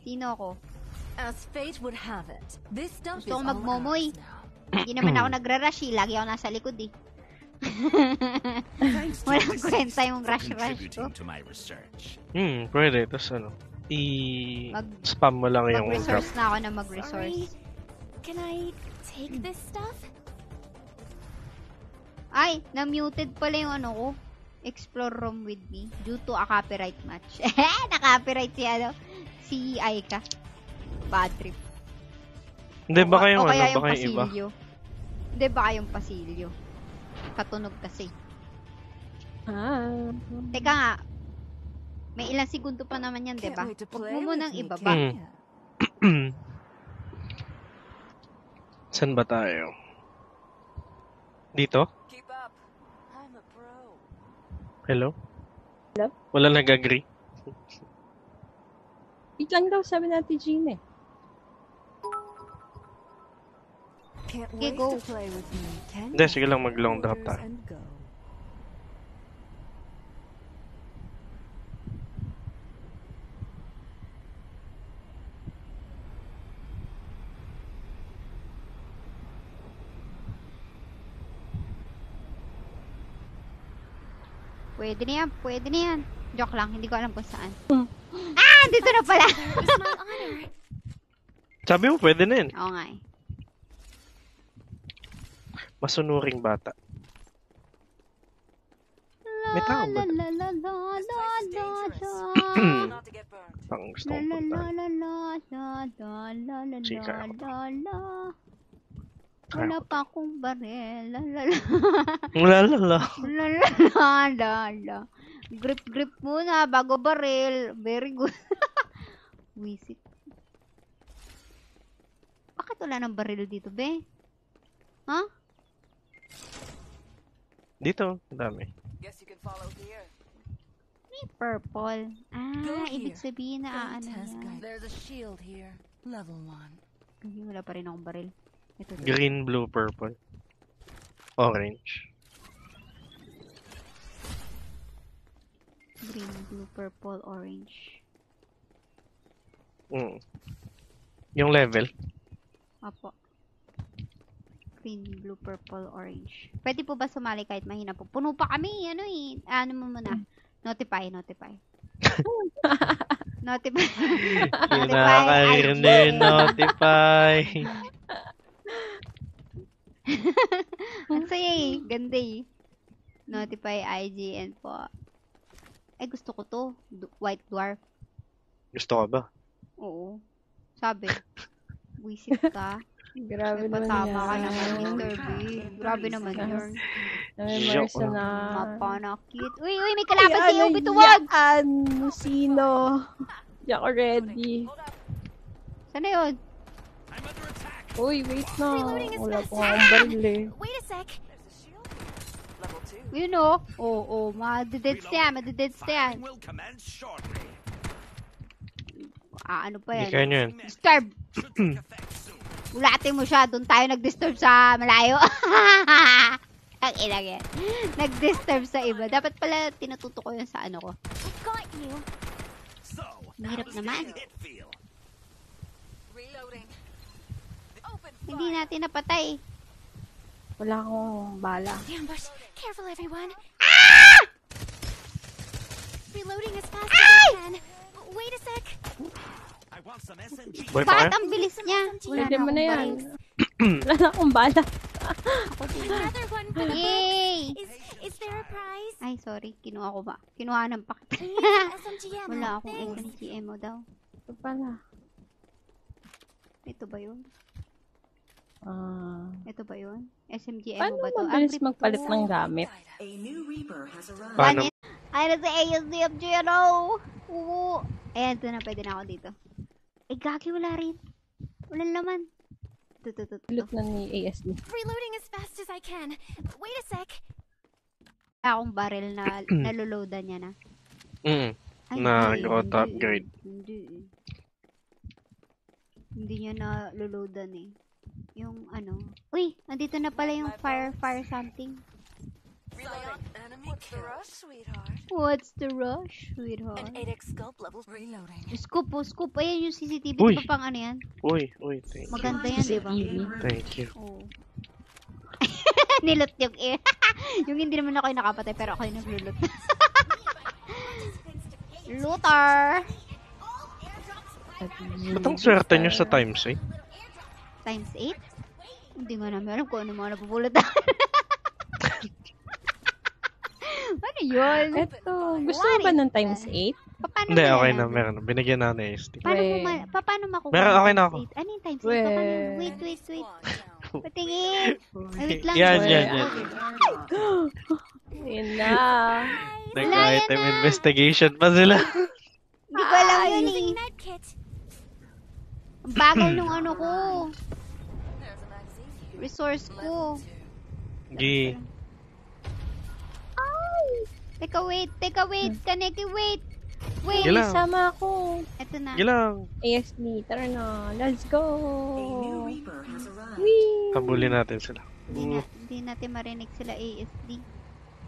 Sino ako? As fate would have it, this stuff Gusto ko is all magmomoy. ours now. Hindi naman ako nagra-rush eh. Lagi ako nasa likod eh. Walang kwenta yung rush-rush ko. Pwede. Tapos ano, spam mo lang yung drop. Mag-resource na ako na mag-resource. Can I take this stuff? Ay, na-muted pala yung ano ko. Explore room with me due to a copyright match. Na-copyright si Aika. Bad trip. Hindi, baka yung o kaya ano, yung baka yung iba. pasilyo. Hindi, baka yung pasilyo. Katunog kasi. Teka nga, may ilang segundo pa naman yan, diba? Huwag mo munang ibaba. Saan ba tayo? Dito? Hello? Hello? Wala nag-agree? Wait lang daw, sabi natin Jean eh. Okay, go. Hindi, sige lang mag-long drop tayo. Pwede na yan, pwede na yan. Joke lang, hindi ko alam kung saan. Dito na pala. Sabi mo, pwede na yun. Oo nga eh. Masunuring bata. May tao ba? Pang gusto kong puntahan. Chika ako. Wala pa akong barel. Lalala. Grip muna bago barel. Very good. Wisit. Bakit wala ng baril dito, be? Ha? Huh? Dito, dami. May purple. Ibig sabihin na ano yan. There's a shield here. Level 1. Wala pa rin akong baril. Ito, green, blue, purple. Orange. Green, blue, purple, orange. Yung level? Apo. Green, blue, purple, orange. Pwede po ba sumali kahit mahina po? Puno pa kami. Ano eh. Ano mo muna? Notify. Notify. Kinakarinig, notify. Ang saya eh. Ganda eh. Notify IGN po. Ay, gusto ko to. White Dwarf. Gusto ka ba? Oo. Sabi. Wisit ka. Grabe naman yan. Patama ka naman, Mr. B. Grabe naman yun. Joke na. Mapanakit. Uy, may kalaban si Ubi, tuwag! Sino? Di ako ready. Saan na yun? Uy, wait na. Wala po akong baril eh. Wait a sec. Yun o. Oo, madededs na yan. Ano pa yan? Hindi kayo yun. Disturb! Ulatin mo siya. Doon tayo nag-disturb sa malayo. Ang ilang yan. Nag-disturb sa iba. Dapat pala tinututo ko yun sa ano ko. Got you. Mahirap naman. Hindi natin napatay. Wala akong bala. Ambush. Careful, everyone. Reloading as fast as I can. Wait a sec. Boy pa Bakit kayo? ang bilis niya? Wala Pwede na mo na akong yan. baril. Wala na akong bala. Another one for the Yay! Is there a prize? Ay, sorry. Kinuha ko ba? Kinuha ng pakit. I need some SMG ammo. Wala akong Thanks. SMG ammo daw. Ito pala. Ito ba yun? Ah. Ito ba yun? SMG Paano ammo ba to? mabilis grip magpalit to. ng gamit? Paano? Ay, nasa ASMG ano? Oo. Ayan, ito na. Pwede na ako dito. Eh, gagi, wala rin. Walang laman. Ito. Loot na ni ASD. Reloading as fast as I can. Wait a sec. Akong barrel na naloloadan niya na. Ay, Nag-auto upgrade. Hindi niya naloloadan eh. Yung ano. Uy, nandito na pala yung fire something. Enemy killed. What's the rush, sweetheart? 8x scope levels reloading. Scoop po, scoop. Ayan yung CCTV. Uy. Di ba pang ano yan? Uy, thank you. Maganda yan, di ba? Thank you. Oo. Nilot yung air. Yung hindi naman ako yung nakapatay, pero ako yung naglulot. Looter! Ba't ang swerte nyo sa times, eh? Times 8? Hindi nga namin alam kung ano mga napupulot. Ano yun? Eto, gusto mo ba ng times 8? Paano Hindi, mo okay na. nalaman? Meron. Binigyan na ni SD. Paano makukuha? Meron, okay na times ako. 8? Ano yung times 8? Paano? Weh. Wait. Patingin. Ay, wait lang. Yan. Yun na. Nag-item investigation pa sila. Hindi ko alam yun eh. Using medkit. Ang bagal nung ano ko. Resource ko. Gi. Teka, wait. Kaneki, wait. Wait. Gila. Sama ako. Eto na. Gilang. ASD, tara na. Let's go. Habulin natin sila. Hindi natin marinig sila ASD.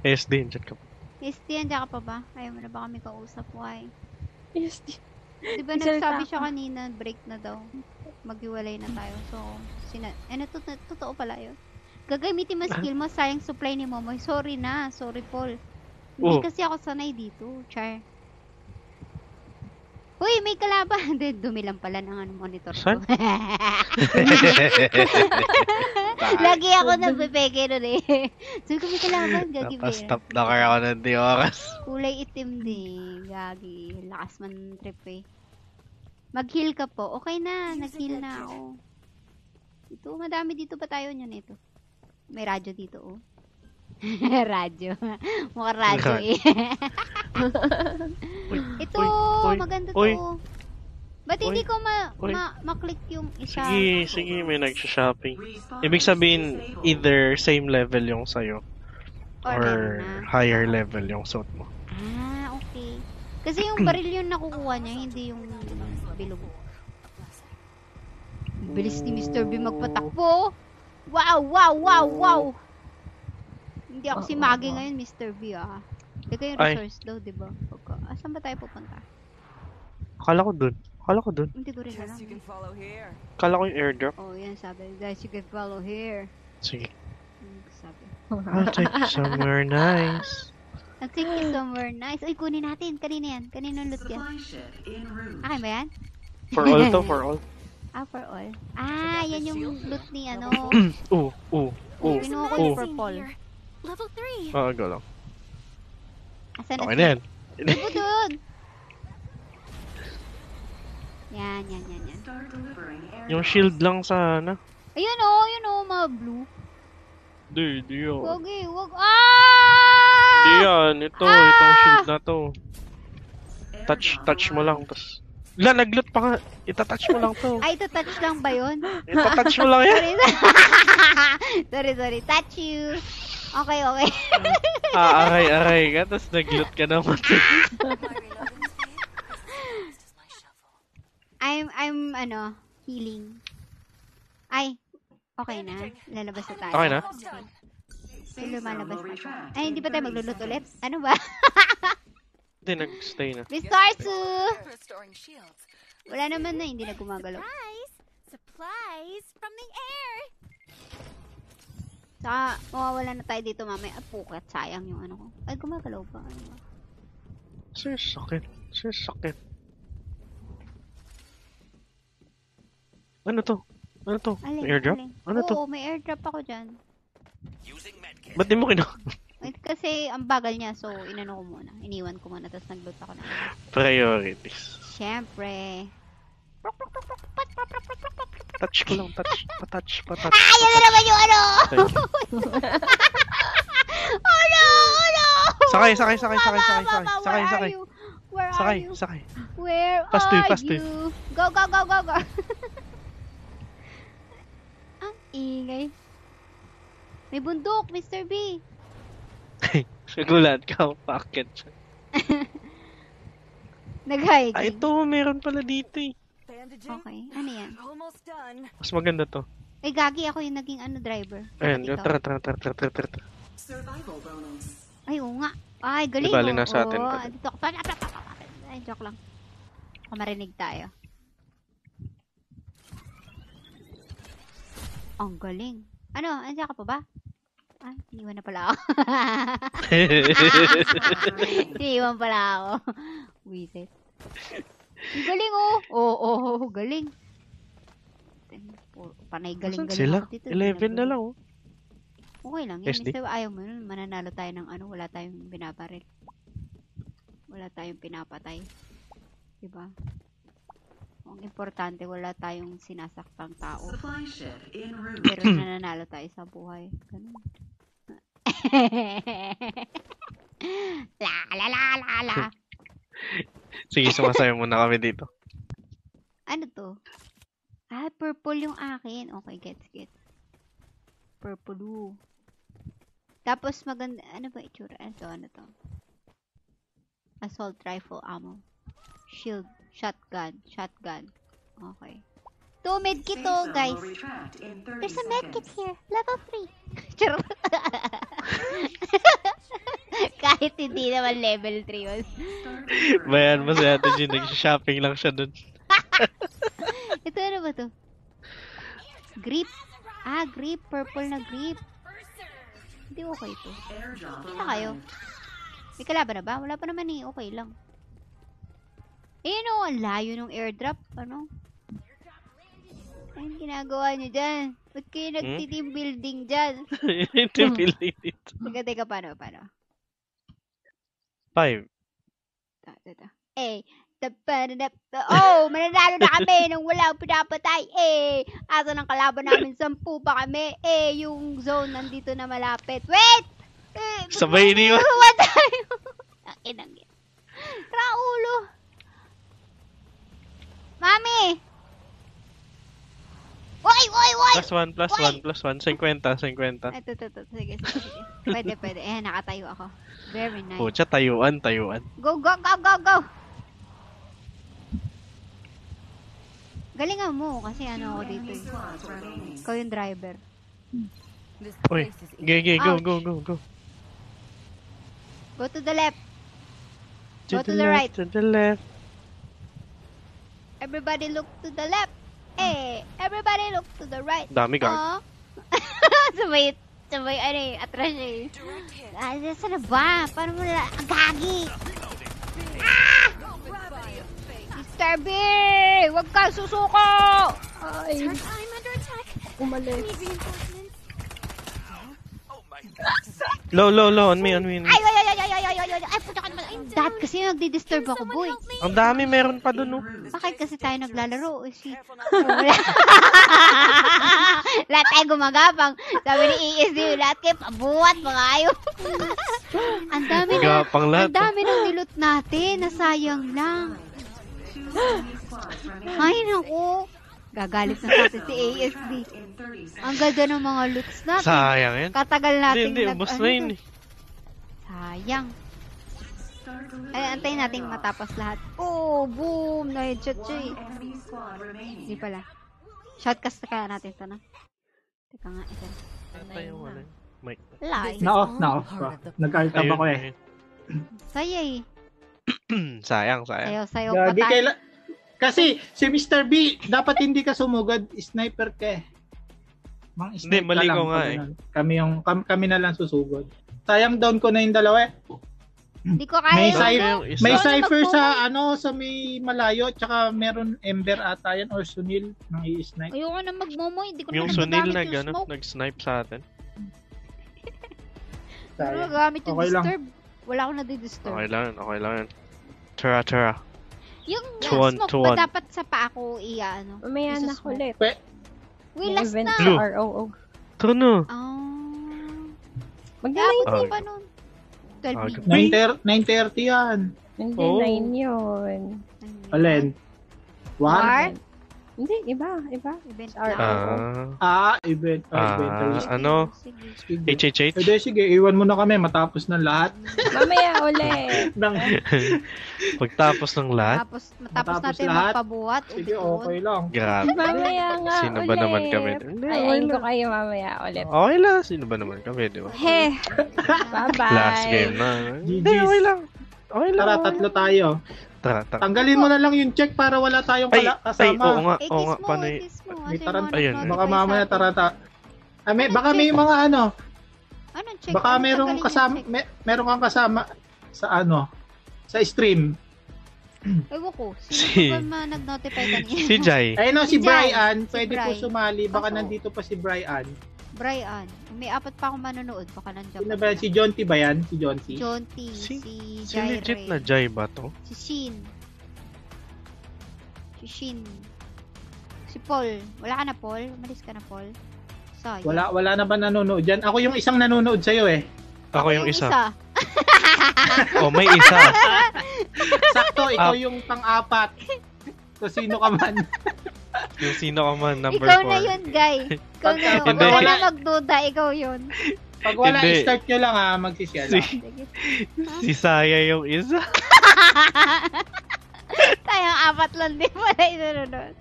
SD, dyan ka pa. ASD, andyan ka pa ba? Ayaw mo na ba kami kausap? Why? ASD. Di ba nagsabi siya kanina, break na daw. Maghiwalay na tayo. So, totoo pala yun. Gagamitin mo skill mo, sayang supply ni Momoy. Sorry na, sorry Paul. Hindi Oh. kasi ako sanay dito, Char. Uy, may kalaban. Hindi, dumi lang pala ng monitor ko. Saan? Lagi ako nabipeke nun eh. Sabi ko may kalaban, gagi ba? Stop na kaya ako ng di oras. Kulay itim din. Gagi. Lakas man trip eh. Mag-heal ka po. Okay na. Nag-heal na ako. Ito, madami dito pa tayo nyo nito. May radyo dito oh. Radyo. Mukhang radyo eh. Ito, Uy, maganda uy. to. Ba't hindi Uy, ko uy. ma-click yung isa? Sige, may nagsha-shopping. Ibig sabihin, either same level yung sa'yo Or or meron na. higher level yung suit mo. Ah, okay. Kasi yung baril yung nakukuha niya, hindi yung bilog. Bilis ni Mr. B magpatakbo. Wow! Hindi ako si Maggie ngayon, Mr. B ah. Teka yung Ay. resource daw, diba? Asan ba tayo pupunta? Akala ko dun. Hindi ko rin alam. Akala ko yung airdrop. Oh, yan sabi. Guys, you can follow here. Sige. Sabi. I'll take you somewhere nice. I'll take you somewhere nice. Uy, kunin natin. Kanina yan. Kaninong loot yan? Akin ba yan? For all to, for all. Ah, for all. Ah, yan yung loot ni ano. Pinuha ko yung purple. Level 3. Go lang. Asan Okay na yan. Ibo dun! Yan. Yung shield lang sana. Ayun oh, mga blue. Di yan. Wag. Ah! Di yan. Itong shield na to. Touch mo lang, tas... Nag-loot pa nga. Itatouch mo lang to. Ay, touch lang ba yun? Itatouch mo lang yan. Sorry. Touch you. Okay. Aray ka, tas nag-loot ka naman. I'm healing. Ay, okay na. Lalabas na tayo. Okay na? May lumalabas na tayo. Ay, hindi pa tayo maglulot ulit? Ano ba? Hindi, nag-stay na. Miss Tarsu! Restoring shields. Wala naman na, hindi na gumagalaw. Supplies from the air. Saka, mawawala na tayo dito mamaya. At pukat, sayang yung ano ko. Ay, gumagalaw pa. Ano ba? Sir, sakit. Ano to? Alin, Airdrop? alin? Ano to? Oo, may airdrop ako dyan. Ba't di mo Wait, kasi ang bagal niya, so inano ko muna. Iniwan ko muna, tapos nag-loot ako na. Priorities. Siyempre. Touch ko lang, patouch. Ah, yan na naman yung ano! Thank you. Oh no! Sakay. Mama, where are you? Where are you? Sakay. Where Fast are to you. you? Go! Ang ingay. May bundok, Mr. B. Nagulat ka ang packet. Nag-hiking. Ay, ito, meron pala dito eh. Bandaging. Okay, ano yan? Almost done. Mas maganda to. Eh, gagi ako yung naging driver. Ayan, Dapat ikaw. tara. Survival bonus. Ay, oo nga. Ay, galing. Di bali, oh. nasa atin Oo, ka. dito ako. Ay, joke lang. Baka marinig tayo. Ang galing. Ano? Andiyan ka pa ba? Ay, iniwan na pala ako. Iniwan pala ako. Wisit. Ang galing, oh. Oo, galing. Panay Saan galing-galing sila? ako dito. 11 na lang, oh. Okay lang. SD? Basta ayaw mo nun, mananalo tayo ng ano, wala tayong binabaril. Wala tayong pinapatay. Diba? Ang importante, wala tayong sinasaktang tao. Supply ship en route. Pero nananalo tayo sa buhay. Ganun. la. Sige, sumasayo muna kami dito. Ano to? Ah, purple yung akin. Okay, gets. Purple. Tapos maganda, ano ba itsura? Ano to? Assault rifle ammo. Shield, shotgun. Okay. To medkit to, guys. There's a medkit here. Level 3. Charot. Kahit hindi naman level 3 was. Bayan mo si Ate Jean, nag-shopping lang siya dun. Ito ano ba to? Grip. Ah, grip. Purple na grip. Hindi okay to. Hindi na kayo. May kalaban na ba? Wala pa naman eh. Okay lang. Ayun o, ang layo ng airdrop. Ano? Ayun ginagawa nyo dyan. Ba't kayo nagti-team building dyan? Ito yung feeling dito. Teka, paano? 5. Eh, oh, mananalo na kami nung wala akong pinapatay. Eh, asa ng kalaban namin? 10 pa kami. Eh, yung zone nandito na malapit. Wait! Eh, Sabay iniwan. Nakuha tayo. Ang inang yan. Raulo. Mami! Oy! Plus 1. 50. Ito. Sige. Pwede. Eh, nakatayo ako. Very nice. Pucha, tayuan. Go! Galingan mo kasi ano ako dito eh. Ikaw yung driver. This Uy, place is go. Go to the left. Go to the right. To the left. Everybody look to the left. Everybody look to the right. Dami gag. Oh. sabay, ano eh, atras siya eh. direct hit. Ah, saan na ba? Paano mo nila? Ang gagi! Mr. B! Huwag ka susuko! Ay, I'm under attack. umalis. Need reinforcements. Low, on me. Ay, puta ka naman. Dad, kasi nagdi-disturb ako, boy. Ang dami meron pa dun, oh. Bakit kasi tayo naglalaro? Shit. Wala. Lahat tayo gumagapang. Sabi ni ESD, lahat kayo pabuhat, mga ayaw. Ang dami Gapang lahat, Ang dami nang nilot natin. Nasayang lang. Ay, naku. Gagalit na sa atin si ASD. Ang ganda ng mga loots natin. Sayang yan. Katagal natin. Hindi, ubos na yun eh. Sayang. Ay, antayin natin matapos lahat. Oh, boom! Na-headshot siya eh. Hindi pala. Shotcast na kaya natin ito na. Teka nga, ito. Ito yung wala. Mic. Lie. Na-off. Nag-altab ako eh. Saya eh. Sayang. Sayo pa Gagi tayo. Kasi si Mr. B, dapat hindi ka sumugod, sniper ka eh. Mang Hindi, snipe mali ka lang ko nga pag eh. ganun. Kami na lang susugod. Sayang down ko na yung dalawa eh. Hindi ko kaya May yung side- ano. Isa. May Ano cipher magpo-move? sa may malayo, tsaka meron Ember ata yan or Sunil nang i-snipe. Ayoko na magmomoy. Hindi ko Yung na Sunil nagagamit yung smoke. nag-snipe sa atin. Pero Sayang. nagagamit yung Okay lang. disturb. Wala akong nadi-disturb. Okay lang yun. Tara. Yung Tuwan, smoke tuwan. ba dapat sa paa ko ano? Mamaya na Isusmoke? ulit. Uy, last Event na. Blue. sa ROO. Ito na. Dapat Ah. mo pa nun. 12 Ah, minutes. 9:30 yan. Hindi, Oh. 9 yun. Alin? War? War? Hindi, iba. Event Or- lang. Event. Inventory. Ano? Sige. Sige. HHH? Pwede, sige, iwan mo na kami matapos ng lahat. Mamaya ulit. ng, Pagtapos ng lahat? Matapos Matapos natin lahat? magpabuhat. sige, okay lang. Grabe. Mamaya nga Sino ulit. ba naman kami? Hindi, okay Ayayin ko lang. kayo mamaya ulit. Okay lang. Sino ba naman kami, di ba? He. Bye-bye. Last game na. Hindi, GG's. okay lang. Okay lang. Tara, okay tatlo lang. tayo. Tara, tara. Tanggalin mo na lang yung check para wala tayong Ay, kasama. oo nga, Eh, oo nga. kiss mo, Paano kiss mo. May Kasi taran- mga Ayun, nag-notify Baka sa mamaya atin. tarata. Anong Baka check? may mga ano, Anong check? baka Anong merong tanggalin yung kasama, check? meron kang kasama sa ano, sa stream. Ewan ko. Si- Sino ba nag-notify kanina? Si Jai. Ayun o, si Si Jai. Brian, Si pwede po Bri. sumali. Baka Kaso- nandito pa si Brian. Brian. May 4 pa akong manonood. Baka nandiyan Sino pa ba? sila. Si John T ba yan? Si John T? John T. Si- Si Si Jaire. legit na Jai ba to? Si Shin. Si Shin. Si Paul. Wala ka na, Paul? Umalis ka na, Paul? Sayang. Wala na ba nanonood dyan? Ako yung isang nanonood sa'yo eh. Ako yung isa. Oh, may isa. Sakto, ikaw yung pang-apat. So, sino ka man. Yung sino ka man, number 4. Ikaw na yun, guy. Ikaw na yun. Huwag Hindi. ka na magduda. Ikaw yun. Pag wala, Hindi. i-start nyo lang ha, magsishare lang. Si, Sige. si Saya yung isa. Tayong 4 lang din pala inunod.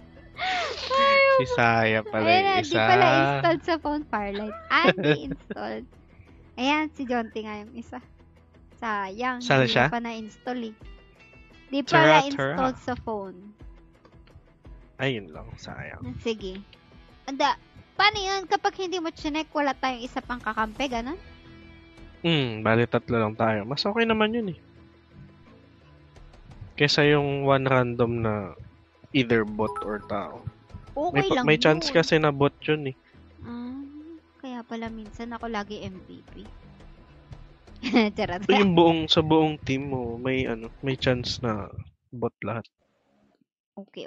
Si Saya pala Ayan yung na, di isa. pala installed sa phone Firelight. Installed. Ayan, si Jonty nga yung isa. Sayang. Saan Hindi siya? pa na-install eh. Di Tara, pala tara. installed sa phone. Ayun lang, sayang. Sige. Anda, paano yun? Kapag hindi mo chinek, wala tayong isa pang kakampi, gano'n? Bali 3 lang tayo. Mas okay naman yun eh. Kesa yung one random na either bot or tao. Okay lang May chance yun. kasi na bot yun eh. Ah, kaya pala minsan ako lagi MVP. Charot. So, yung sa buong team mo, may chance na bot lahat. Okay.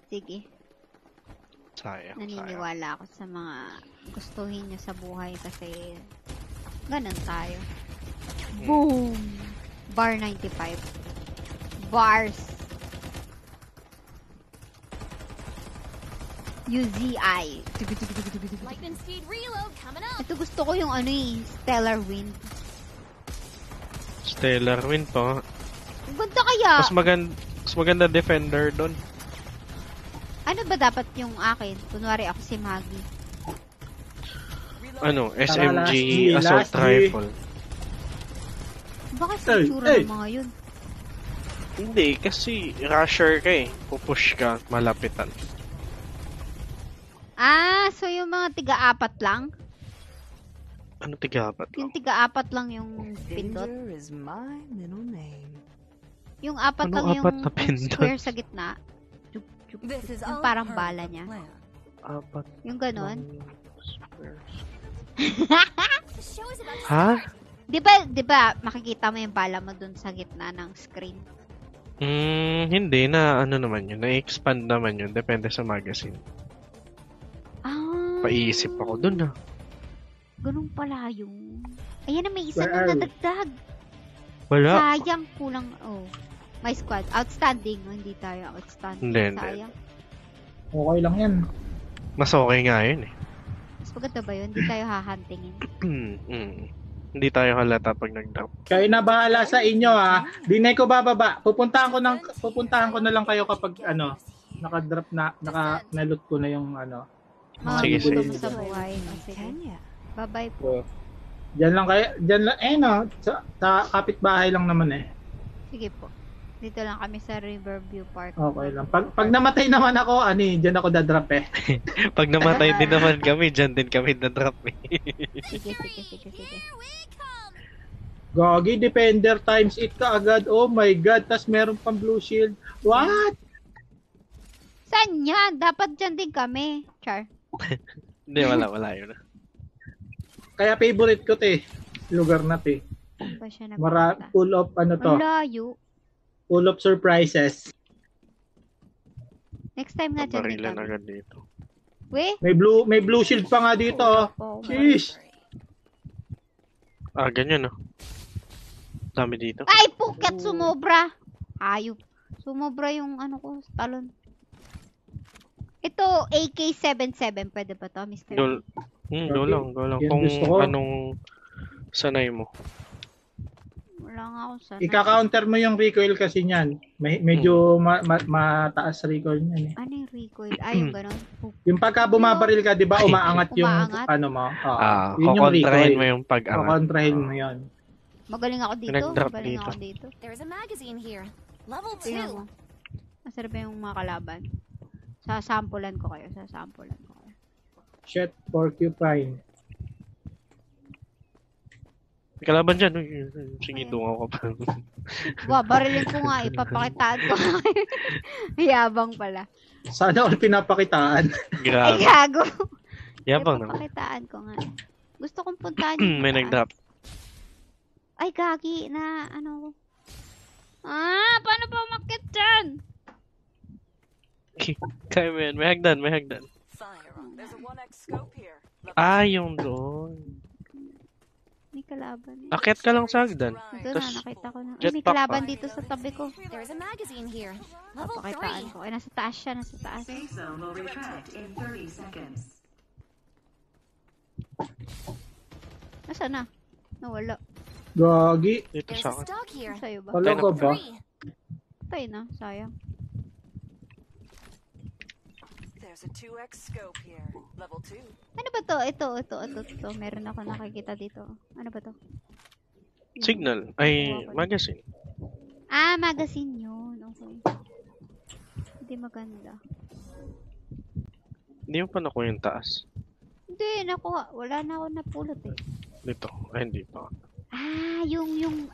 Sige. Sayang. Naniniwala ako sa mga gustuhin nyo sa buhay kasi ganun tayo. Boom! Bar 95. Bars. UZI. Lightning speed reload coming up. Ito gusto ko yung Stellar Wind. Stellar Wind pa. Ang ganda kaya. Mas maganda defender doon. Ano ba dapat yung akin? Kunwari ako si Maggie. SMG last Assault G. Rifle. Baka sa Hey, itsura hey. ng mga yun. Hindi, kasi rusher ka eh. Pupush ka, malapitan. Ah, so yung mga tiga-apat lang? Ano tigapat Yung lang? tiga-apat lang yung pindot? Defender is my middle name. Yung apat Ano lang yung apat na pindot? square sa gitna? This is Yung all parang part bala of the niya. plan. Apat Yung ganon? squares. The show is about to Ha? start. Di ba makikita mo yung bala mo dun sa gitna ng screen? Hindi na naman yun. Na-expand naman yun. Depende sa magazine. Ah. Paiisip ako dun ha. Ganun pala yung... Ayan na, may isa Where na are we? nadagdag. Wala. Sayang, kulang. Oh. My squad. Outstanding. Oh, hindi tayo outstanding. Hindi. Sayang. Okay lang yan. Mas okay nga yun eh. Mas maganda ba yun? Hindi tayo hahuntingin. Hindi tayo halata pag nag-drop. Kayo na bahala sa inyo ha. Dinay ko bababa. Pupuntahan ko na lang kayo kapag naka-drop na, naka-naloot ko na yung Mga Sige, gusto sige. mo sa buhay. Oh, sige. Kenya. Bye-bye po. So, Diyan lang, sa kapitbahay lang naman eh. Sige po. Dito lang kami sa Riverview Park. Okay lang. Pag namatay naman ako, diyan ako dadrop eh. Pag namatay din naman kami, dyan din kami na-drop eh. Sige. Here we come. Gogi, Defender times it ka agad. Oh my God. Tas meron pang blue shield. What? Saan yan? Dapat dyan din kami. Char. Hindi, wala yun. Kaya favorite ko te. Lugar na te. Saan ba siya Mara, nagpunta? full of Ang layo. full of surprises. Next time na dyan din Barilan kami. agad dito. We? May blue shield pa nga dito. Oh. Sheesh. Ganyan Dami dito. Ay, puket! Sumobra! Ayop. Sumobra yung ko, talon. Ito, AK-77. Pwede ba to, Mr. Go, go lang, go lang. Yan Kung gusto ko. anong sanay mo. Wala nga ako sana. Ika-counter mo yung recoil kasi niyan. Medyo mataas recoil niyan eh. Ano yung recoil? Yung ganun. Yung pagka bumabaril ka, di ba, umaangat yung Umaangat? ano mo? Yun yung Kukontrahin recoil. mo yung pag-angat. Kukontrahin mo yun. Magaling ako dito. Nag-drop Magaling dito. ako dito. There's a magazine here. Level Tingnan mo. 2. Masarap yung mga kalaban. Sasampulan ko kayo. Shit, porcupine. May kalaban dyan. Uy, sige, dungaw ka pa. Barilin ko nga. Ipapakitaan ko. Yabang pala. Sana all pinapakitaan. Ay, Grabe. gago. Yabang naman. Ipapakitaan ko nga. Gusto kong puntahan yung May mataas. nag-drop. Ay, gagi na, ano. Paano ba umakyat dyan? Kaya mo yan. May hagdan, may hagdan. There's a 1x scope here. Yung doon. May kalaban. Akyat ka lang sa hagdan. Ito na, Tas, nakita ko na. Ay, jetpack may kalaban pa. dito sa tabi ko. There's a magazine here. Level Papakitaan 3. ko. Ay, nasa taas siya, nasa taas. Safe zone will retract in 30 seconds. Nasaan na? Nawala. Gagi. Dito There's sa a akin. stock here. Sa'yo ba? Talaga ba? 3. Patay na, sayang. There's a 2x scope here. Level 2. Ano ba to? Ito. Meron ako nakikita dito. Ano ba to? Signal. Ay, magazine. Magazine yun. Okay. Hindi maganda. Hindi mo pa nakuha yung taas. Hindi, nakuha. Wala na ako napulot eh. Dito. Ay, hindi pa.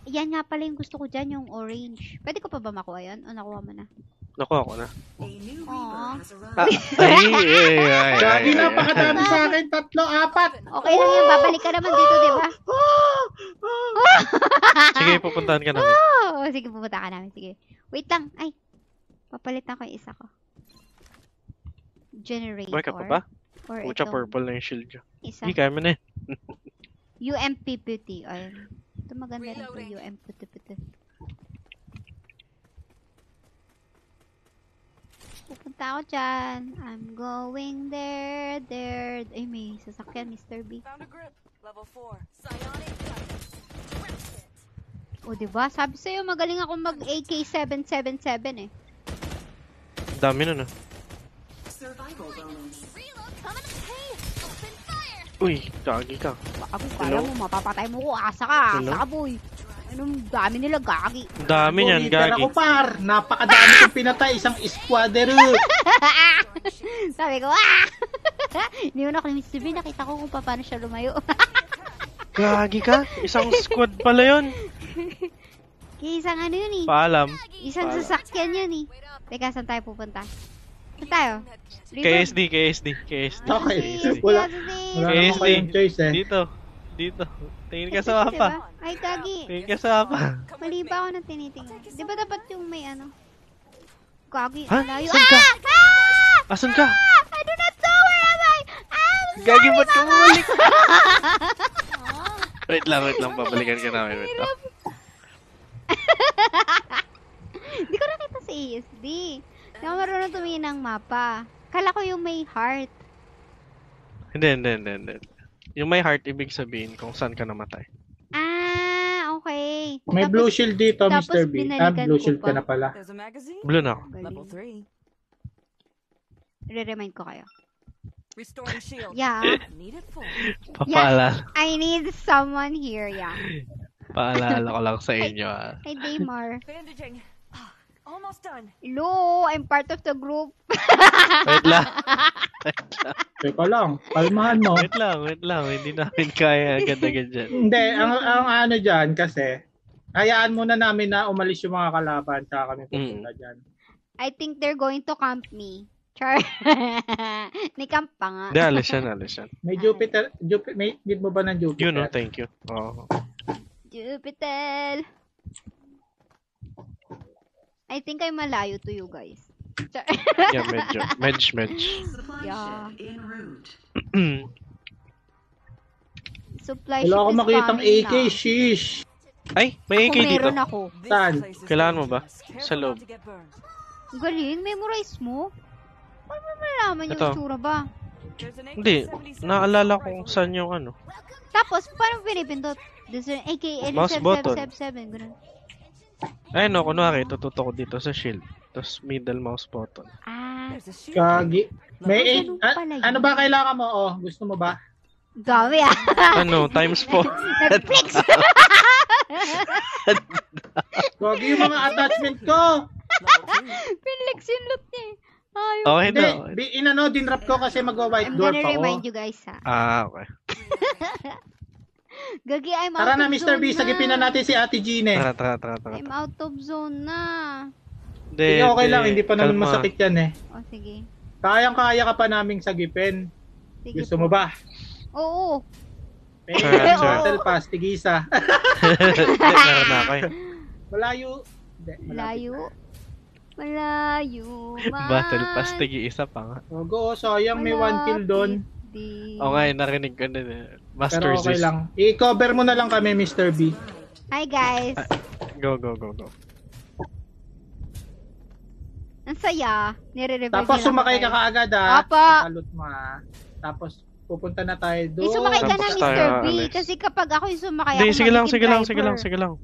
Yan nga pala yung gusto ko dyan, yung orange. Pwede ko pa ba makuha yan? O nakuha mo na? Nakuha ko na. A new Aw. Reaper has arrived. Ay. Gagi, napakadami sa akin. 3, 4. Okay lang yun, babalik ka naman dito, di ba? Sige, pupuntahan ka namin. Sige, pupunta ka namin. Sige. Wait lang. Ay, papalitan ko yung isa ko. Generator. Buhay ka pa ba? Or Pucha, itong purple na yung shield nyo. isa. Hindi, kaya mo na eh. UMPPT. Ayun. Ito maganda rin ito, UMPPT. Pupunta ako dyan. I'm going there. Ay, may sasakyan, Mr. B. Found a grip. Level 4. Psionic guidance. Direct it. O, diba? Sabi sa'yo, magaling ako mag AK-777 eh. Dami na na. Survival bonus. Reload coming. Hey, open fire. Uy, gagi ka. Bago kala mo, mapapatay mo ko. Asa ka, Hello? asa ka, boy. Anong dami nila, gagi. Ang dami niyan, Leader gagi. ako, par. Napakadami kong pinatay. Isang squader. Sabi ko, Hindi mo na ako ni Mr. B, nakita ko kung paano siya lumayo. Gagi ka? Isang squad pala yun. Kaya isang ano yun eh. Paalam. Isang sasakyan yun eh. Teka, saan tayo pupunta? Saan tayo? KSD. Okay. KSD. Wala naman KSD. kayong choice eh. Dito. Tingin ka sa mapa. Ay, gagi. Tingin ka sa mapa. Mali ba ako na tinitingnan? Di ba dapat yung may ano? Gagi, Ha? malayo. Saan ka? Asan ka? I do not know where am I! Gagi, ba't ka bumalik? Wait lang. Babalikan ka namin. Wait lang. Di ko nakita sa ASD. Di ako marunong tumingin ng mapa. Kala ko yung may heart. Hindi. Yung may heart, ibig sabihin kung saan ka namatay. Okay. May blue shield dito, tapos Mr. B. binalikan Blue ko shield pa. ka na pala. There's a magazine. Blue na ako. Level Galing. 3. Re-remind ko kayo. Restoring shield. Yeah. Need it full. Papaalala. I need someone here, yeah. Paalala ko lang sa inyo. Hey, Daymar. Bandaging. Almost done. Hello, I'm part of the group. Wait lang. Teka lang, kalmahan mo. Wait lang. Hindi namin kaya agad-agad dyan. Hindi, ang ano dyan kasi, hayaan muna namin na umalis yung mga kalaban tsaka kami pupunta dyan. I think they're going to camp me. Char. Ni-camp pa nga. Hindi, alis yan. May Jupiter, may need mo ba ng Jupiter? Yun, no, thank you. Oh. Jupiter. I think I'm malayo to you guys. Char. Yeah, medyo. Medj. Supply Yeah. ship en route. Supply Wala ship akong is makitang coming AK, na. shish. Ay, may AK Kung dito. meron ako. Saan? Kailangan mo ba? Sa loob. Galing, memorize mo. Paano mo malalaman yung Ito. itsura ba? There's an Hindi, AK-77 naalala ko kung saan yung ano. Tapos, paano pinipindot? This is aka Mouse button. 777, ganun. Ay no, kunwari, tututok ko dito sa shield. Tapos middle mouse button. Ah, There's a shield. Gagi. May Ganun pala yun. ano ba kailangan mo? Oh, gusto mo ba? dami ah. Ano, times 4. Netflix! Gagi yung mga attachment ko. Pinlex yung loot niya eh. Ayaw. Okay Hindi, na. inano, dinrap ko kasi magwa-white I'm door gonna pa remind ako. you guys ha. Okay. Gagi, I'm out Tara na, of Mr. B, zone sagipin na natin si Ate Gine. Tara. I'm out of zone na. Hindi, Sige, okay lang, hindi pa naman kalma. masakit yan eh. O, sige. Kayang-kaya ka pa naming sagipin. Sige Gusto po. mo ba? Oo. Pwede Sure, ka sure. battle pass, tigisa. Hindi, meron na ako eh. Malayo. Hindi, malapit. Malayo. Malayo. Battle pass, tigi-isa pa nga. Ogo, sayang may 1 kill doon. Oo nga, narinig ko na eh. Master Pero okay Zeus. lang. I-cover mo na lang kami, Mr. B. Hi guys. Go. Ang saya. Nire-review Tapos nila sumakay ako, ka guys. kaagad ha. Apa. Kalot mo ha. Tapos pupunta na tayo doon. Eh, sumakay ka na, Tapos Mr. tayo, B. Alex. Kasi kapag ako yung sumakay, Hindi, ako sige lang. magiging driver.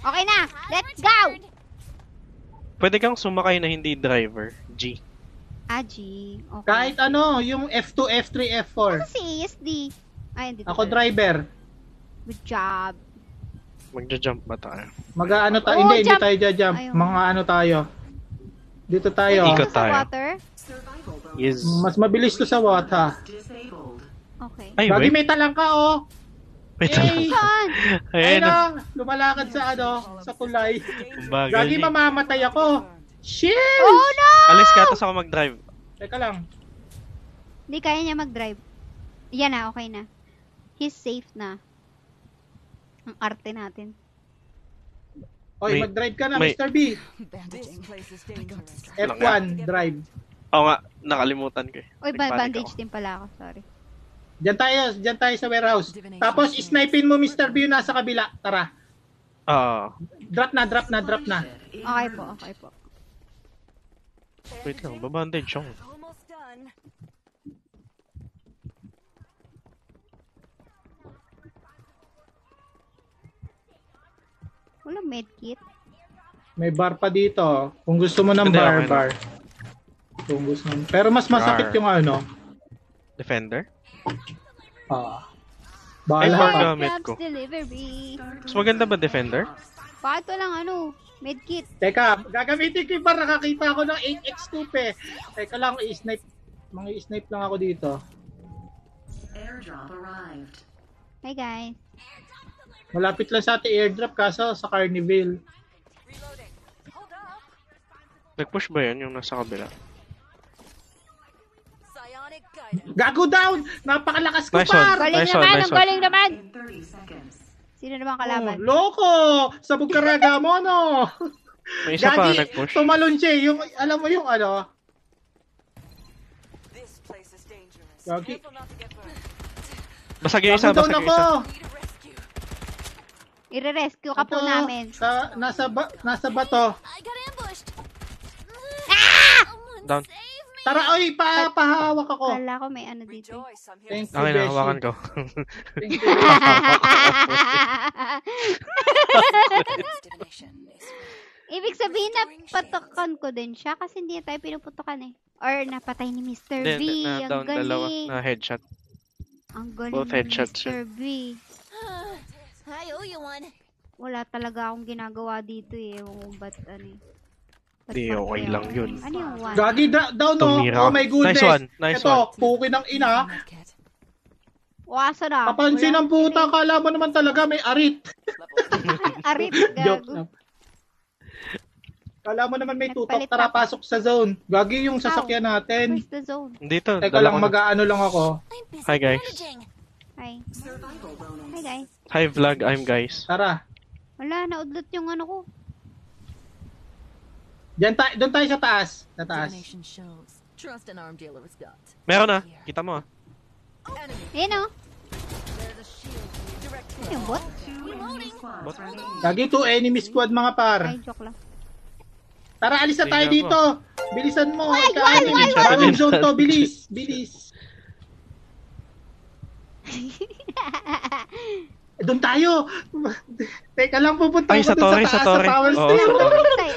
Okay na. Let's go! Pwede kang sumakay na hindi driver. G. G. Okay. Kahit ano, yung F2, F3, F4. Ano si ASD? Ay, hindi. Ako driver. Good job. Magja-jump ba tayo? Mag-ano tayo? Oo, Hindi jump. tayo jump. Ayaw. Mga ano tayo. Dito tayo. Ikot Sa tayo. water? Survival bonus. Yes. Mas mabilis to sa water. Disabled. Okay. Ay, Gagi wait. may talang ka oh. Wait Hey! lang. Saan? Ayun Ayun na. lang. Lumalakad sa ano, sa tulay. Bagal Gagi niya. mamamatay ako. Shit! Oh no! Alis ka, tapos ako mag-drive. Teka lang. Hindi kaya niya mag-drive. Yan na, okay na. He's safe na. Ang arte natin. Oy, May- mag-drive ka na, may- Mr. B. This place is dangerous. F1, drive. Oo nga, nakalimutan ko eh. Uy, Nagpanik bandage ako. din pala ako. Sorry. Diyan tayo sa warehouse. Tapos, snipein mo, Mr. B, yung nasa kabila. Tara. Ah, Drop na. Okay po. wait lang, babandage ako. Almost done. Walang medkit. May bar pa dito. Kung gusto mo ng Hindi, okay bar. Kung gusto mo. Pero mas masakit Bar. yung ano. Defender? Ah. Ay, Bahala bar ka. ka. Gamit ko. Grabs delivery. Mas maganda ba defender? Bakit walang ano? Medkit. Teka, gagamitin ko yung bar. Nakakita ako ng 8x2 eh. Teka lang, i-snipe. Mga i-snipe lang ako dito. Airdrop arrived. Hi guys. Malapit lang sa ating airdrop kaso sa Carnival. Reloading. Hold up. Nag-push ba yan yung nasa kabila? Psionic guidance. Gago down! Napakalakas ko, Nice one. par! Galing Nice one, naman, nice ang one. galing naman. In 30 seconds. Sino naman kalaban? Oh, loko! Sabog karaga mo, no? May isa pa Gagi, nag-push. tumalon siya. Yung, alam mo yung ano? This place is dangerous. Gagi. Careful not to get burned. Basag yung isa, Gago down basag yung ako! isa. Need a rescue. Ire-rescue ka po Ito, namin. nasa bato. I got ambushed. Someone Down. save me. Tara, oy, pahawak ako. Kala ko may ano dito. Rejoice, I'm here Thank to you, Okay na, Beshi. hawakan ko. Thank you. This divination is Ibig sabihin na patokan ko din siya kasi hindi na tayo pinuputokan eh. Or napatay ni Mr. B. Hindi, na down Ang dalawa. galing. Na headshot. Ang galing Both ni headshots Mr. B. I owe you one. Wala talaga akong ginagawa dito eh. Ewan ko ba't ano eh. Ba't Di, pa okay kaya lang ako? yun. Ano yung one? Gagi down, no? Tumira Oh ka. my goodness. Nice one, nice Ito, one. puki ng ina. medkit. Wasa na. Papansin ng puta, kala mo naman talaga may arit. Arit, Joke gago. lang. Kala mo naman may tutok, Nagpalit tara ako. pasok sa zone. Gagi yung sasakyan natin. Where's the zone? Dito, Teka dala lang, ko na. mag-aano lang ako. I'm busy Hi, guys. managing. Hi. Survival bonus. Hi guys. Hi vlog, I'm guys. Tara. Wala, naudlot yung ano ko. Doon tayo sa taas. Sa taas. Divination shows. Trust an arm dealer has got. Meron na, kita mo ah. Enemy. Ayun o. There's a shield for you. Direct Ano yung bot? Two enemy squads What? remaining. Gagi, 2 enemy squad mga par. Ay, joke lang. Tara, alis na tayo Tingnan dito. Bilisan mo. Wag, Ika-anim. wag, wag. Bagong zone to. Bilis. Bilis. Doon tayo. Teka lang, pupunta Ay, ako sa dun torre, sa sa taas, torre. sa power Oo, stair. sa torre.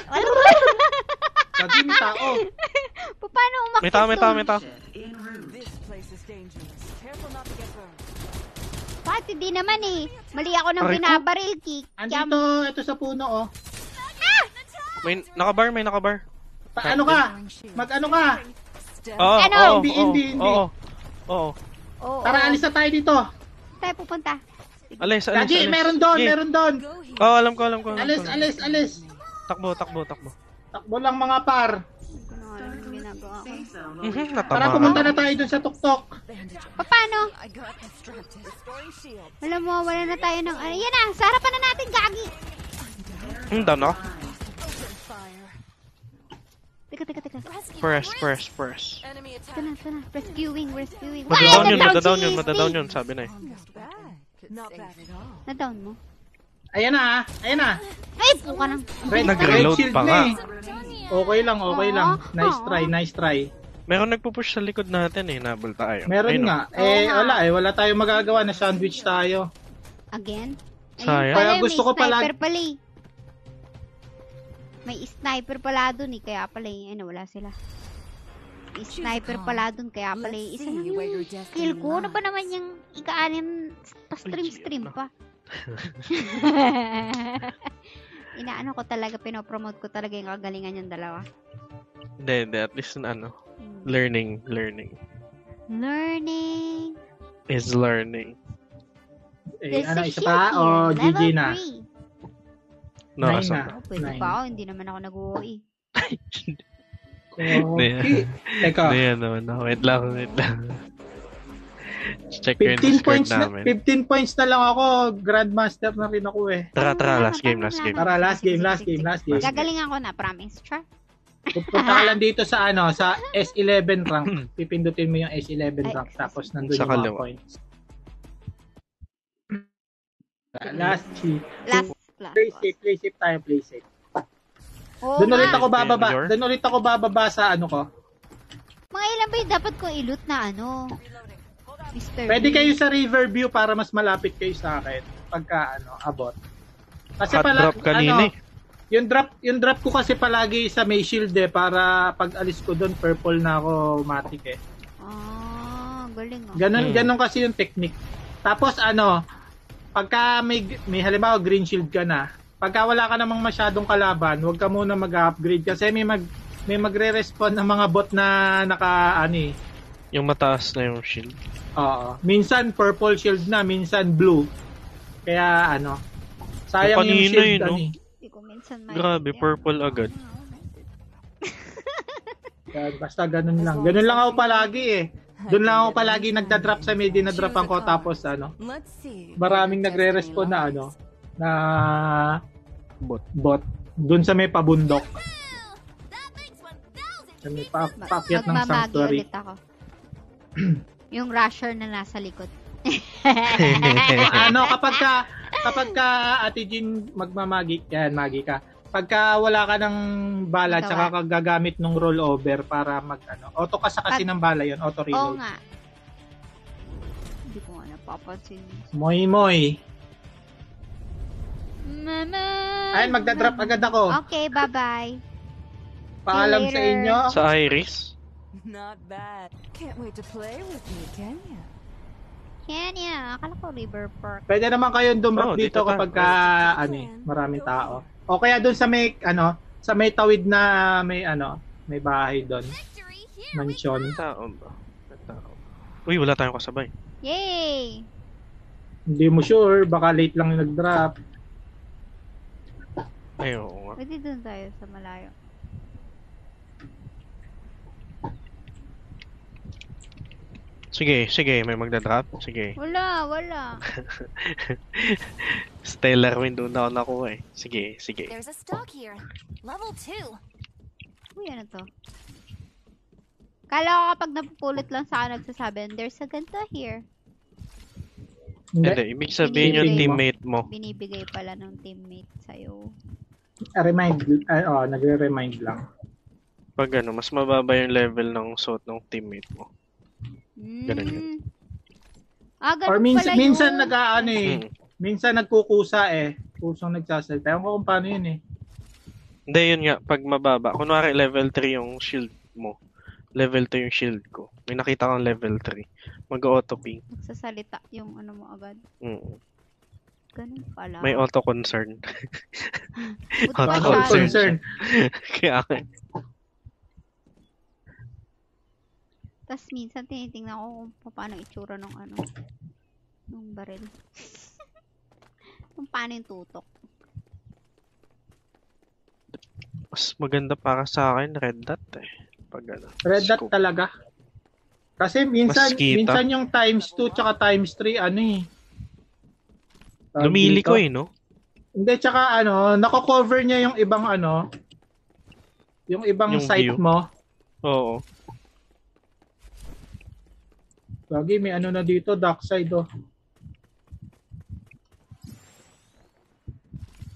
Lagi may tao. Paano umakyat May tao, may tao, doon? may tao. En route. This place is dangerous. Careful not to get burned. Bakit hindi naman eh. Mali ako ng Aray ko. binabaril kick. Andito, ito sa puno, oh. May nakabar, may nakabar. Ano ka? Mag-ano ka? Step. Oo, Ano? oo, Hindi, oo, hindi, hindi. Oo. Oo. Oo. Tara, alis na tayo dito. Tayo pupunta. Alis, alis, Lagi, alis. meron doon, Sige. meron doon. Go here. Oo, alam ko, alam ko. Alis, alis, alis. Takbo, takbo, takbo. Takbo lang mga par. Hindi ko na alam yung ginagawa ko. Safe zone Mhm, located. natama. Tara, pumunta na tayo dun sa tuktok. Bandage. Paano? I got distracted. Restoring shield. Alam mo, wala na tayo ng... Ano, yan na! Sa harapan na natin, gagi! Down ako. Open fire. Teka. Press. Enemy Ito na, attack. ito na. Rescuing. Madadown yun, na-down madadown si yun, madadown Steve. yun, sabi na eh. Not bad. Not bad at all. Na-down mo? Ayan na, ah. Ayan na. Ay, puka ng... Red, Nag-reload red shield pa na nga. eh. Okay lang, okay lang. Nice try, nice try. Meron nagpupush sa likod natin eh, nabol tayo. Meron Ayun, nga. Wala tayong magagawa na sandwich tayo. Again? Sayang. Kaya Ayun pala, gusto ko may pala- sniper pala eh. May sniper pala dun eh, kaya pala eh. Ano, wala sila. May sniper pala dun, kaya pala eh. Isa lang see where your yung destiny kill ko. Ano pa lies. naman yung ika-anim pa-stream Ay, pa. Inaano ko talaga, pinopromote ko talaga yung kagalingan yung dalawa. Hindi, at least learning Learning. is learning. Ano, There's a isa shield pa? O, here, GG level na. 3. No, Nine asa na. pa. Oh, pwede Nine. pa ako, hindi naman ako nag-uwi. Okay. Teka, Hindi naman ako. Wait lang. Check yung 15 Discord points na, namin. 15 points na lang ako. Grandmaster na rin ako eh. Tara, last game. Tara, last game. Gagalingan ko na, promise. Char. Pupunta ka lang dito sa sa S11 rank. Pipindutin mo yung S11 rank tapos nandun Sa yung mga kaliwa. points. Last cheat. Last. Play safe tayo, play safe. Oo Doon ulit nga. ako bababa. Mayor? Doon ulit ako bababa sa ano ko. Mga ilan ba yung dapat ko i-loot na ano? Mr. Pwede B? kayo sa Riverview para mas malapit kayo sa akin pagka abot. Kasi Hot drop kanina eh. yung drop ko kasi palagi sa may shield eh para pag alis ko doon purple na ako matic eh. Ah, galing ah. Ganun kasi yung technique. Tapos pagka may halimbawa green shield ka na, pagka wala ka namang masyadong kalaban, huwag ka muna mag-upgrade kasi may magre-respawn ng mga bot na Yung mataas na yung shield. Oo. Minsan purple shield na, minsan blue. Kaya sayang Yung yung kanina shield yun, no? Hindi ko minsan Grabe, purple agad. Basta ganun lang. Ganun lang ako palagi eh. Doon lang ako palagi nagda-drop sa may dinadropan ko tapos Let's see. maraming nagre-respawn na na bot. Doon sa may pabundok. Sa may paakyat ng Magmamagi sanctuary. ulit ako. Yung rusher na nasa likod. Kapag ka Ate Jean magmamagi, magi ka. Pagka wala ka ng bala Ikaw, tsaka ka gagamit ng rollover para auto ka sa kasi ng bala yon, auto Oo reload. nga. Hindi ko nga napapansin. Moy. Mama! Ayun, magda-drop agad ako. Okay, bye-bye. Paalam See you sa later. inyo. Sa Iris? Not bad. Can't wait to play with you, can ya? Kenya, akala ko River Park. Pwede naman kayong dumrop Oh, dito dito ka. kapag maraming tao. O kaya doon sa may tawid na may bahay doon. Mansion. Tao ba? Tao. Uy, wala tayong kasabay. Yay! Hindi mo sure, baka late lang yung nag-drop. Ay, oo nga. Pwede dun tayo sa malayo. Sige, may magdadrop. Sige. Wala. Stellar window na ako nakuha eh. Sige. There's a stock here. Level 2. Uy, ano to? Kala ko kapag napupulot lang sa akin nagsasabi, there's a ganito here. Hindi, ibig sabihin yung Binibigay mo. teammate mo. Binibigay pala ng teammate sa'yo. nagre-remind lang. Pag ano, mas mababa yung level ng suot ng teammate mo. Ganun yun. Ganun Or pala yun. minsan nag-aano eh. Mm. Minsan nagkukusa eh. Kusang nagsasalita. Ewan ko kung paano yun eh. Hindi, yun nga. Pag mababa. Kunwari level 3 yung shield mo. Level 2 yung shield ko. May nakita kang level 3. Mag-auto-ping. Nagsasalita yung ano mo agad. Mm. Ganun pala. May auto-concern. Buti pa auto siya. concern. Kaya Tapos minsan tinitingnan ko kung paano itsura ng ano. Ng baril. Kung paano yung tutok. mas maganda para sa akin, red dot eh. Pag ano. Red dot scope. talaga. Kasi minsan Mas kita. minsan yung times 2 tsaka times 3 ano eh. Tawag Lumili dito. ko eh, no? Hindi, tsaka ano, nako-cover niya yung ibang ano, yung ibang Yung site view. mo. Oo. Lagi may ano na dito, dark side oh.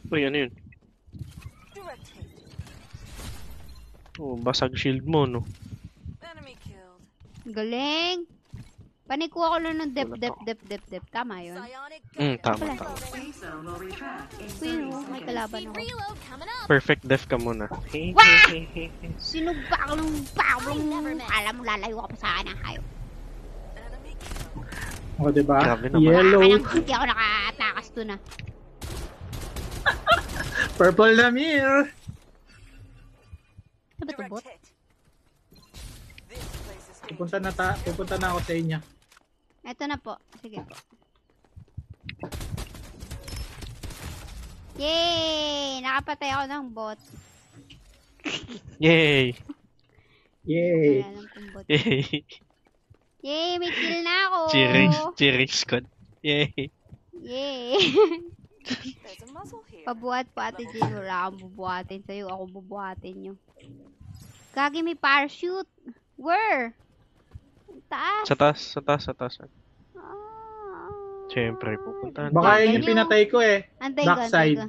Uy, ano yun? Direct hit. Oh, basag shield mo, no? Enemy killed. Galing! Panikuha ko lang ng dep. Tama yun. Psionic Tama, gun. tama. Safe zone will retract in Kuya, 30 may seconds. kalaban ako. Reload coming up. Perfect def ka muna. Sinugba ko ng pawang. Alam mo, lalayo ka pa sa akin ng hayop. Enemy killed. O, diba? Grabe naman. Yellow. Wala ka hindi ako nakatakas doon ah. Purple na mirror. Ano ba ito, Direct bot? hit. This place is dangerous. Pupunta na ako sa inyo. Ito na po. Sige po. Yay! Nakapatay ako ng bot. Yay! Yay. Wala lang kung bot. Yay! Yay! May kill na ako! Cheering squad. Yay! Yay! There's a muzzle here. Pabuhat po Ate Jill. Wala akong bubuhatin sa'yo. Ako bubuhatin nyo. Kagi may parachute. Where? Ang taas. Sa taas. Ah. Siyempre, pupuntahan. Baka yun Ganyan yung pinatay ko eh. Antay ko, antay Backside. ko.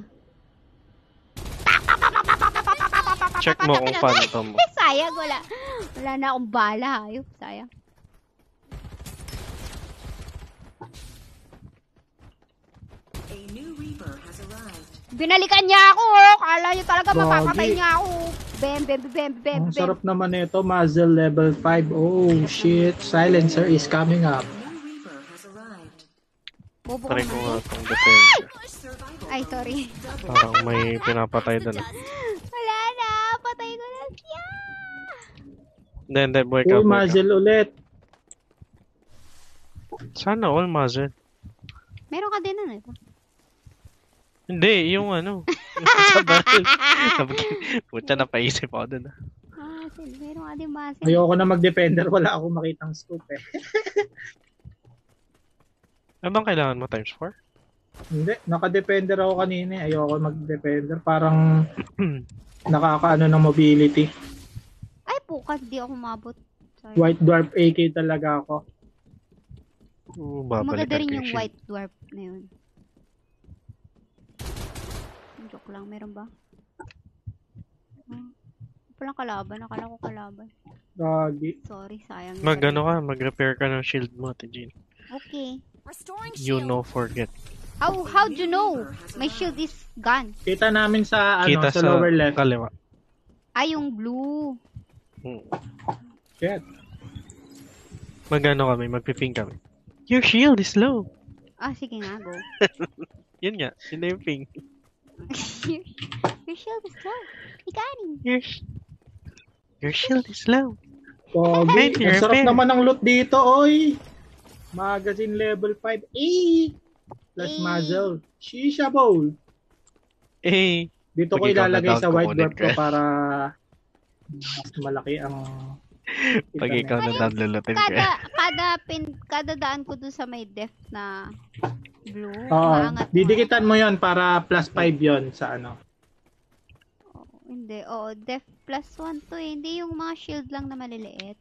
Check mo kung phantom mo. Sayang, wala. Wala na akong bala. Ayun, sayang. A new Reaper has arrived. Binalikan niya ako, oh. Kala niyo talaga Gagi. mapapatay niya ako. Bem. Ang sarap naman ito, muzzle level 5. Oh shit, silencer is coming up. New Reaper has arrived. Bobo Try ko ko na. nga itong defense. Survival Ay, sorry. Parang may pinapatay doon. Wala na. Patay ko na siya. Hindi, buhay ka, Oh, buhay ka. muzzle ulit. Sana all muzzle. Meron ka din nun, ito. Hindi, yung ano. Sa barrel. Pucha, napaisip ako doon. Ah, sige. Meron ka din ba? Ayoko na mag-defender, wala akong makitang scope eh. Ano bang kailangan mo times 4? Hindi, naka-defender ako kanina eh. Ayoko mag-defender, parang nakakaano ng mobility. Ay, pukas. Di ako mabot. Sorry. White Dwarf AK talaga ako. Babalikan Maganda rin ko yung shield. white dwarf na yun. Joke lang, meron ba? Walang kalaban, nakala ko kalaban. Gagi. Sorry, sayang. Mag-repair ka ng shield mo, Ate Jean. Okay. Restoring You shield. know, forget. How'd you know? My shield is gone. Kita namin sa ano, Kita sa lower left. kaliwa. Ay, yung blue. Shit. Magpiping kami. Your shield is low. Ah, sige nga, go. Yun nga, yun na yung ping. Your shield is low. Ikani. Your shield is low. Pogi. Hey, Ang sarap repair. naman ng loot dito, oy. Magazine level 5. Plus Eh. muzzle. Shisha bowl. Eh, Dito ko Pag ikaw ilalagay na-down, sa white kukunin dwarf ko ka. para mas malaki ang pag ikaw na downloadin ko. Kada daan ko dun sa may def na blue. Oo, maangat mo. didikitan mo yon para plus 5 yon sa ano. Hindi, oo. Def plus 1 to eh. Hindi yung mga shield lang na maliliit.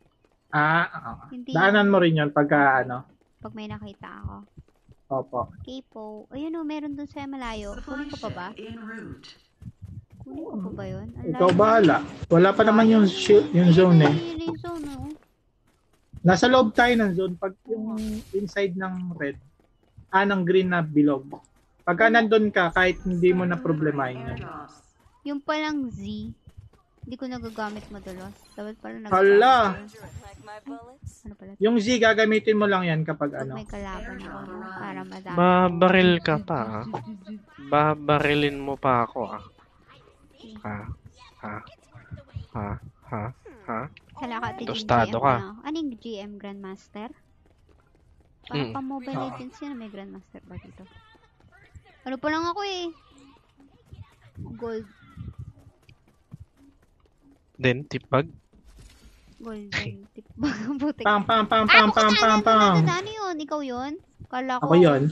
Ah. Hindi Daanan mo rin yon pagka ano. pag may nakita ako. Opo. Okay po. Ayun o, meron dun sa malayo. Supply Kunin ko pa ba? ship en route. Kunin ko pa ba yun? Ang Ikaw layo. bahala. Wala pa naman yung zone eh. Ayun yung zone, oh. Nasa loob tayo ng zone pag yung inside ng red. Ng green na bilog. Pagka nandun ka, kahit hindi mo na problemahin yun. Yung palang Z, hindi ko nagagamit madalas. Dapat pala nagagamit. Hala! ko. Like my bullets? Ano pala? Yung Z, gagamitin mo lang yan kapag Pag ano. may kalaban ako, no? Para madami. Babaril ka pa, ah. Babarilin mo pa ako, ah. Ha? Ha? Ha? Ha? Ha? Kalakati din Tostado GM ka. na. Anong GM Grandmaster? Parang pa Mobile Legends yan, may Grandmaster ba dito? Ano pa lang ako eh. Gold. Then, tipag. Golden tip. Butik. Pam, pam, pam, pam, pam, pam, pam. Ano yun? Ikaw yun? Kala ko. Ako yun.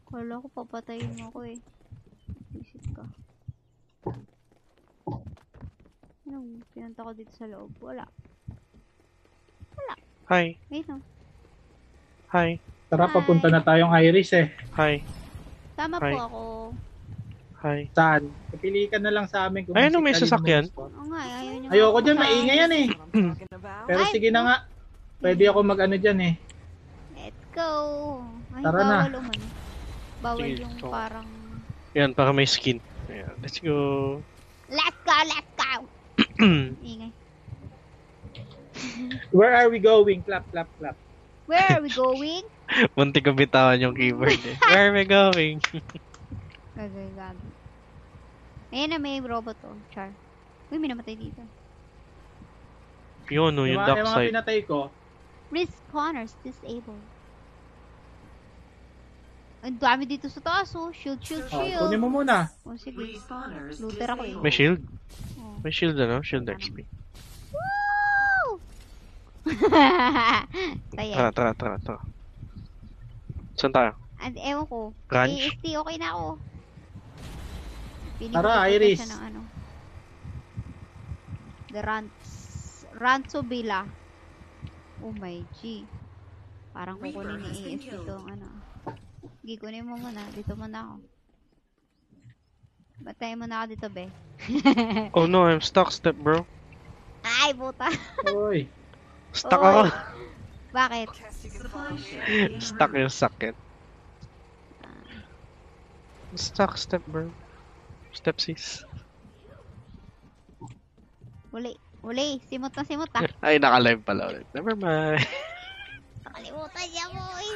Kala ko papatayin mo ako eh. Isip ka. Anong pinunta ko dito sa loob? Wala. Hi. Wait no. Hi. Tara, papunta na tayong Iris eh. Hi. Tama Hi. po ako. Hi. Saan? Pili ka na lang sa amin kung Ayun, may physically sasakyan. mo gusto. Oo nga, ayaw niyo. Ayoko dyan, maingay yan eh. Talking about? Pero Ay, sige na nga. Pwede ako mag-ano dyan eh. Let's go. Ay, Tara na. bawal umano. Bawal Sige, yung so- parang... Yan, para may skin. Ayan, let's go. Let's go, let's go! Ingay. Where are we going? Clap, clap, clap. Where are we going? Munti ko bitawan yung keyboard eh. Where are we going? Gagay, gagay. Ayan na, may robot oh. Char. Uy, may namatay dito. Yun, no, yung Yung dark mga side. pinatay ko, Respawners disabled. Ang dami dito sa taas oh. Shield, shield, shield. kunin mo muna. Oh, sige. Respawners Looter ako eh. May shield? Oh. May shield ano? Shield XP. Woo! Tara, Saya. tara. Saan tayo? And ewan ko. Ranch? AST, okay na ako. Piling Tara, ko pupunta Iris. siya ng ano. The Rancho Villa. Oh my G. Parang kukunin ni AST to ano. Sige, kunin mo muna. Dito muna ako. Batayin mo na ako dito, be. Oh no, I'm stuck, step bro. Ay, puta. Uy. Stuck Oy. ako. Bakit? Guess you can follow me. Stuck yung sakit. Stuck, step bro. Step sis. Uli. Uli. Simot na simot ah. Ay, naka-live pala ulit. Never mind. Nakalimutan niya mo eh.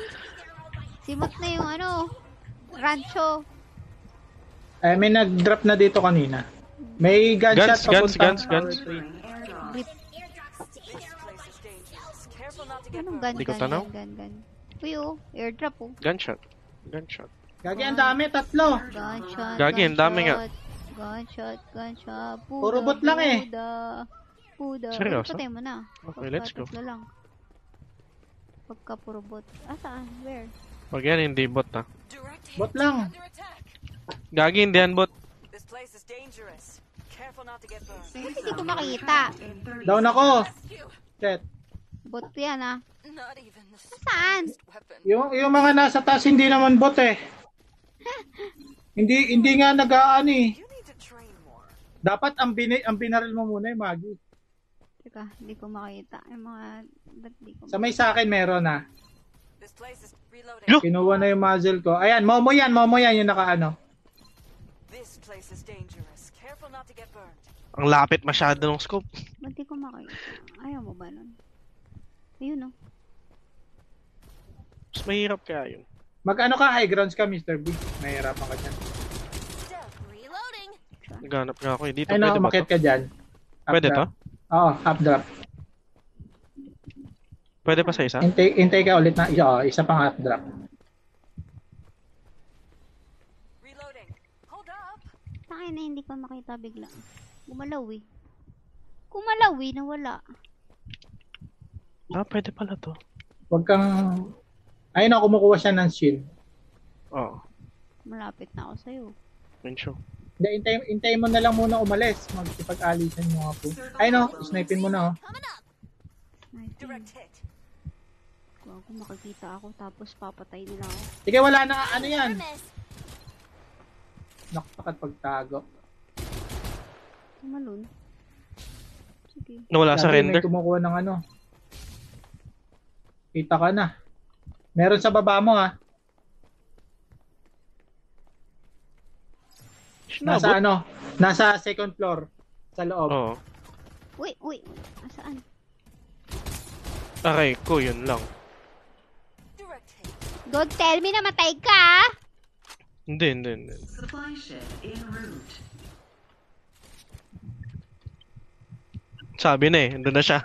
Simot na yung ano. Rancho. Eh, may nag-drop na dito kanina. May gunshot Guns, papunta. guns. Rip. This place is dangerous. Careful not to get Anong burned. gun, Di ko gun, tanaw. gun, gun, gun. Uy oh. Airdrop oh. Gunshot. Gagi, ang dami, tatlo. Gunshot. Gagi, ang dami nga. Gunshot. Puro bot lang eh. Puda. Seryoso? Patay mo na. Okay, let's go. Tatlo lang. Pagka puro bot. Saan? Where? Wag yan, hindi bot ah. Direct hit. Bot lang. Under attack. Gagi, hindi yan bot. This place is dangerous. Careful not to get burned. Hindi ko makita. Down ako. Rescue. Shit. Bot yan ah. Not even the Saan? smallest weapon. Yung mga nasa taas hindi naman bot eh. Hindi nga nag-aano eh. You need to train more. Dapat ang binaril mo muna yung Magi. Teka, hindi ko makita. Yung mga... Ba't di ko Sa may sa akin meron ah. This place is reloading. Look! Kinuha na yung muzzle ko. Ayan, Momo yan yung nakaano. This place is dangerous. Careful not to get burned. Ang lapit masyado ng scope. Ba't di ko makita? Ayaw mo ba nun? Ayun oh. Mas mahirap kaya yun. Mag-ano ka, high grounds ka, Mr. B. Mahirapan ka dyan. Reloading. Naghanap nga ako eh. Dito Ay, pwede ba umakit to? ka dyan. Up Pwede to? drop. Oo, up drop. Pwede pa sa isa? Hintay ka ulit na isa pang up drop. Reloading. Hold up. Takin na hindi ko makita bigla. Gumalaw eh, nawala. Ah, pwede pala to. Huwag kang... Ayun na, kumukuha siya ng shield. Oo. Malapit na ako sa'yo. Mention. Hindi, intay mo na lang muna umalis. Magkipag-alisan mo nga po. Ayun o, snipin mo na oh. Nice. Direct hit. Kung ako makikita ako tapos papatay nila ako. Sige, wala na, ano yan? Miss. Nakapagtago. Tumalon. Sige. Nawala sa Sabi, render. May kumukuha ng ano. Kita ka na. Meron sa baba mo ha. Nasa ano? Nasa second floor. Sa loob. Oo. Uy. Asaan? Aray ko, yun lang. Direct hit. Don't tell me na matay ka, ah! Hindi. Supply ship en route. Sabi na eh, doon na siya.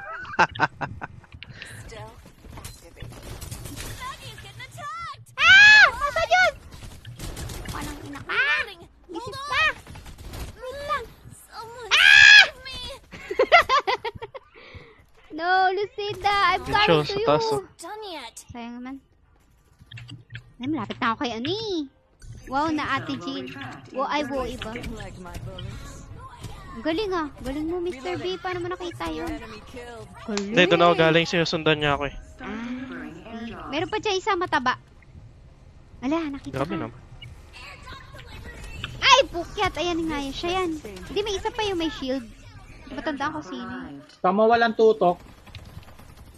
Stealth activate. Maggie's getting attacked! Ah! Nasaan yun? Walang ina ka! Reloading! Bisis ka! Wait lang! Someone Ah! save me! No, Lucinda! I'm Dito, coming to sa you! taas, oh. Done yet! Sayang naman. Ay, malapit na ako kay Ani. Wow, na Ate Jean. Wow, ay, wow, iba. Like my bullets. Ang galing ah. Galing mo, Mr. B. Paano mo nakita yun? Enemy killed. Galing. Hindi, doon ako galing, sinusundan niya ako eh. Meron pa dyan isa mataba. Ala, nakita Grabe ka. naman. Ay, pukyat. Ayan nga yun. Siya yan. Hindi, may isa pa yung may shield. Matandaan ko sino. Tama walang tutok.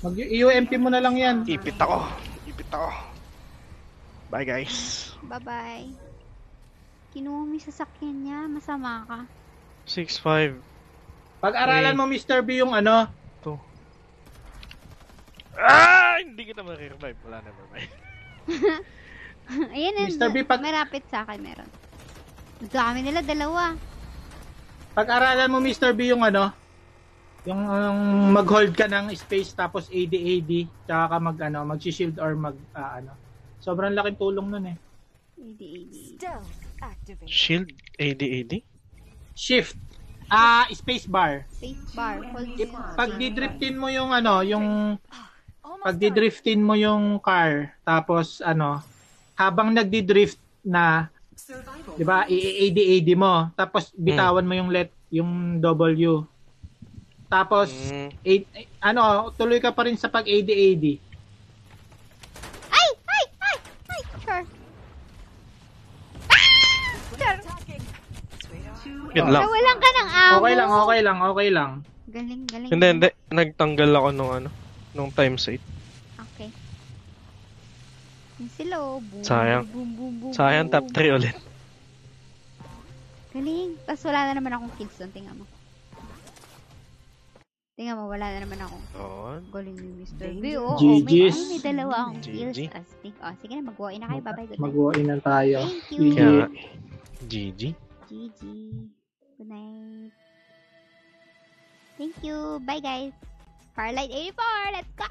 Mag-UMP mo na lang yan. Ipit ako. Bye guys. Bye-bye. Kinuha mo yung sasakyan niya. Masama ka. 6-5. Pag-aralan mo Mr. B yung ano. Hindi kita ma-revive. Wala na revive. Ayan na. Mr. B, pag- Marapit sa akin meron. Dami nila, dalawa. Pag-aralan mo Mr. B yung ano. Yung mag-hold ka ng space tapos AD tsaka ka mag-shield or ano. Sobrang laking tulong nun eh. AD. Stealth activate. Shield? AD? Shift. Space bar. Space bar. Hold Pag didriftin mo yung ano, yung Almost pag done. didriftin mo yung car, tapos ano, habang nagdi-drift na, Survival. 'di ba, i-AD mo, tapos bitawan mo yung yung W. Tapos tuloy ka pa rin sa pag-AD. Ay! Sure. Attacking. Yun lang. Nawalan ka ng amo. Okay lang. Galing. Hindi. Nagtanggal ako nung times 8. Okay. Yan sila oh. Boom, Sayang. boom. Sayang top 3 ulit. Galing. Tapos wala na naman akong kills doon. Tingnan mo, wala na naman ako. Oo. Galing ni Mr. B. Oh, GG's. may dalawa akong kills. GG. Astig. Oh, sige na, mag-walk-in na kayo. Bye-bye. Good night. Mag-walk-in na tayo. Thank you. Kaya, GG. GG. Good night. Thank you. Bye, guys. Farlight 84. Let's go.